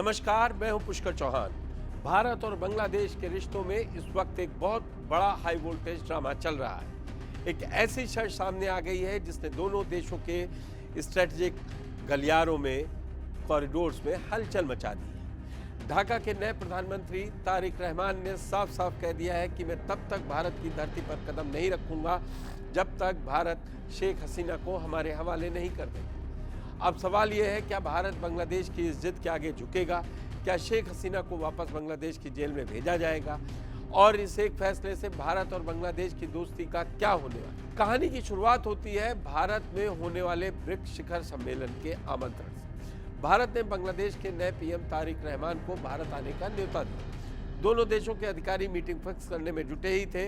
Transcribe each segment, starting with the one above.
नमस्कार, मैं हूं पुष्कर चौहान। भारत और बांग्लादेश के रिश्तों में इस वक्त एक बहुत बड़ा हाई वोल्टेज ड्रामा चल रहा है। एक ऐसी शर्त सामने आ गई है जिसने दोनों देशों के स्ट्रेटेजिक गलियारों में, कॉरिडोर्स में हलचल मचा दी है। ढाका के नए प्रधानमंत्री तारिक रहमान ने साफ साफ कह दिया है कि मैं तब तक भारत की धरती पर कदम नहीं रखूंगा जब तक भारत शेख हसीना को हमारे हवाले नहीं कर देगा। अब सवाल यह है, क्या भारत बांग्लादेश की इस जिद के आगे झुकेगा? क्या शेख हसीना को वापस बांग्लादेश की जेल में भेजा जाएगा? और इस एक फैसले से भारत और बांग्लादेश की दोस्ती का क्या होने वाला? कहानी की शुरुआत होती है भारत में होने वाले ब्रिक्स शिखर सम्मेलन के आमंत्रण से। भारत ने बांग्लादेश के नए पीएम तारिक रहमान को भारत आने का न्योता दिया। दोनों देशों के अधिकारी मीटिंग फिक्स करने में जुटे ही थे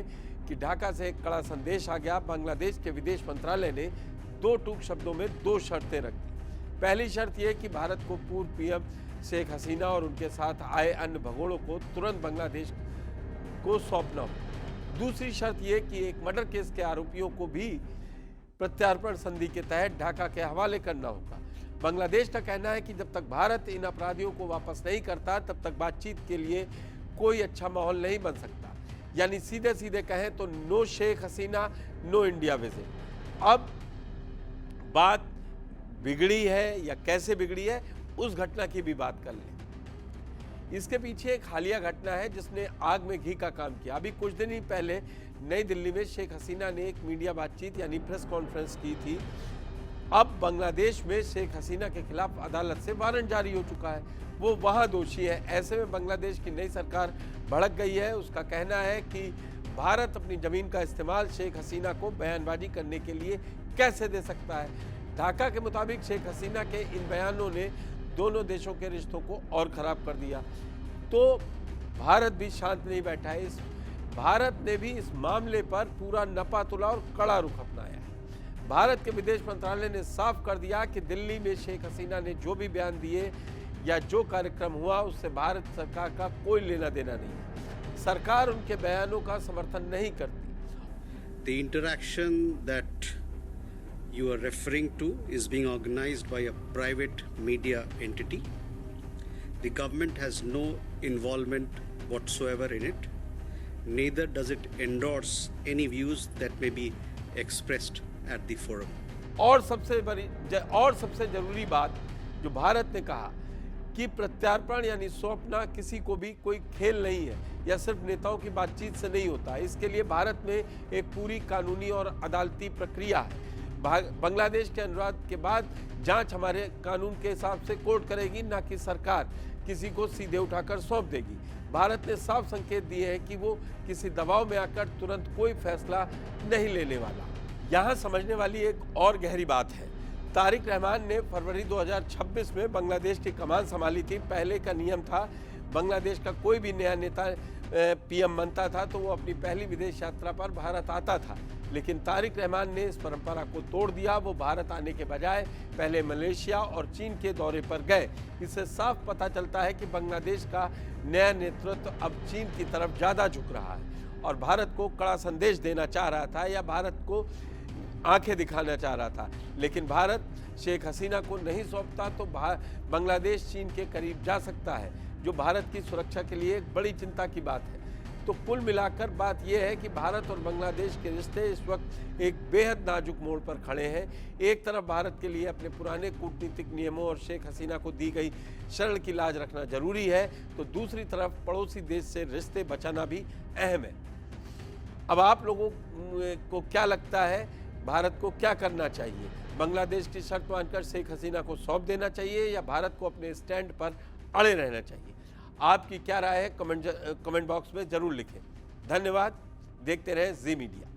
कि ढाका से एक कड़ा संदेश आ गया। बांग्लादेश के विदेश मंत्रालय ने दो टूक शब्दों में दो शर्तें रख दी। पहली शर्त यह कि भारत को पूर्व पीएम शेख हसीना और उनके साथ आए अन्य भगोड़ों को तुरंत बांग्लादेश को सौंपना हो। दूसरी शर्त यह कि एक मर्डर केस के आरोपियों को भी प्रत्यार्पण संधि के तहत ढाका के हवाले करना होगा। बांग्लादेश का कहना है कि जब तक भारत इन अपराधियों को वापस नहीं करता तब तक बातचीत के लिए कोई अच्छा माहौल नहीं बन सकता। यानी सीधे सीधे कहें तो no Sheikh Hasina, no India visit. अब बात बिगड़ी है या कैसे बिगड़ी है, उस घटना की भी बात कर लें। इसके पीछे एक हालिया घटना है जिसने आग में घी का काम किया। अभी कुछ दिन ही पहले नई दिल्ली में शेख हसीना ने एक मीडिया बातचीत यानी प्रेस कॉन्फ्रेंस की थी। अब बांग्लादेश में शेख हसीना के खिलाफ अदालत से वारंट जारी हो चुका है। वो वहाँ दोषी है। ऐसे में बांग्लादेश की नई सरकार भड़क गई है। उसका कहना है कि भारत अपनी जमीन का इस्तेमाल शेख हसीना को बयानबाजी करने के लिए कैसे दे सकता है। ढाका के मुताबिक शेख हसीना के इन बयानों ने दोनों देशों के रिश्तों को और खराब कर दिया। तो भारत भी शांत नहीं बैठा है। भारत ने भी इस मामले पर पूरा नपा तुला और कड़ा रुख अपनाया है। भारत के विदेश मंत्रालय ने साफ कर दिया कि दिल्ली में शेख हसीना ने जो भी बयान दिए या जो कार्यक्रम हुआ उससे भारत सरकार का कोई लेना देना नहीं है। सरकार उनके बयानों का समर्थन नहीं करती। The interaction that you are referring to is being organized by a private media entity. The government has no involvement whatsoever in it. Neither does it endorse any views that may be expressed at the forum. और सबसे जरूरी बात जो भारत ने कहा कि प्रत्यार्पण यानी सौंपना किसी को भी कोई खेल नहीं है या सिर्फ नेताओं की बातचीत से नहीं होता। इसके लिए भारत में एक पूरी कानूनी और अदालती प्रक्रिया है। बांग्लादेश के अनुरोध के बाद जांच हमारे कानून के हिसाब से कोर्ट करेगी, ना कि सरकार किसी को सीधे उठाकर सौंप देगी। भारत ने साफ संकेत दिए हैं कि वो किसी दबाव में आकर तुरंत कोई फैसला नहीं लेने वाला। यहाँ समझने वाली एक और गहरी बात है। तारिक रहमान ने फरवरी 2026 में बांग्लादेश की कमान संभाली थी। पहले का नियम था, बांग्लादेश का कोई भी नया नेता पीएम बनता था तो वो अपनी पहली विदेश यात्रा पर भारत आता था। लेकिन तारिक रहमान ने इस परंपरा को तोड़ दिया। वो भारत आने के बजाय पहले मलेशिया और चीन के दौरे पर गए। इससे साफ पता चलता है कि बांग्लादेश का नया नेतृत्व अब चीन की तरफ ज़्यादा झुक रहा है और भारत को कड़ा संदेश देना चाह रहा था या भारत को आंखें दिखाना चाह रहा था। लेकिन भारत शेख हसीना को नहीं सौंपता तो बांग्लादेश चीन के करीब जा सकता है, जो भारत की सुरक्षा के लिए एक बड़ी चिंता की बात है। तो कुल मिलाकर बात यह है कि भारत और बांग्लादेश के रिश्ते इस वक्त एक बेहद नाजुक मोड़ पर खड़े हैं। एक तरफ भारत के लिए अपने पुराने कूटनीतिक नियमों और शेख हसीना को दी गई शरण की लाज रखना जरूरी है, तो दूसरी तरफ पड़ोसी देश से रिश्ते बचाना भी अहम है। अब आप लोगों को क्या लगता है, भारत को क्या करना चाहिए? बांग्लादेश की शर्त मानकर शेख हसीना को सौंप देना चाहिए या भारत को अपने स्टैंड पर अड़े रहना चाहिए? आपकी क्या राय है? कमेंट बॉक्स में जरूर लिखें। धन्यवाद। देखते रहें जी मीडिया।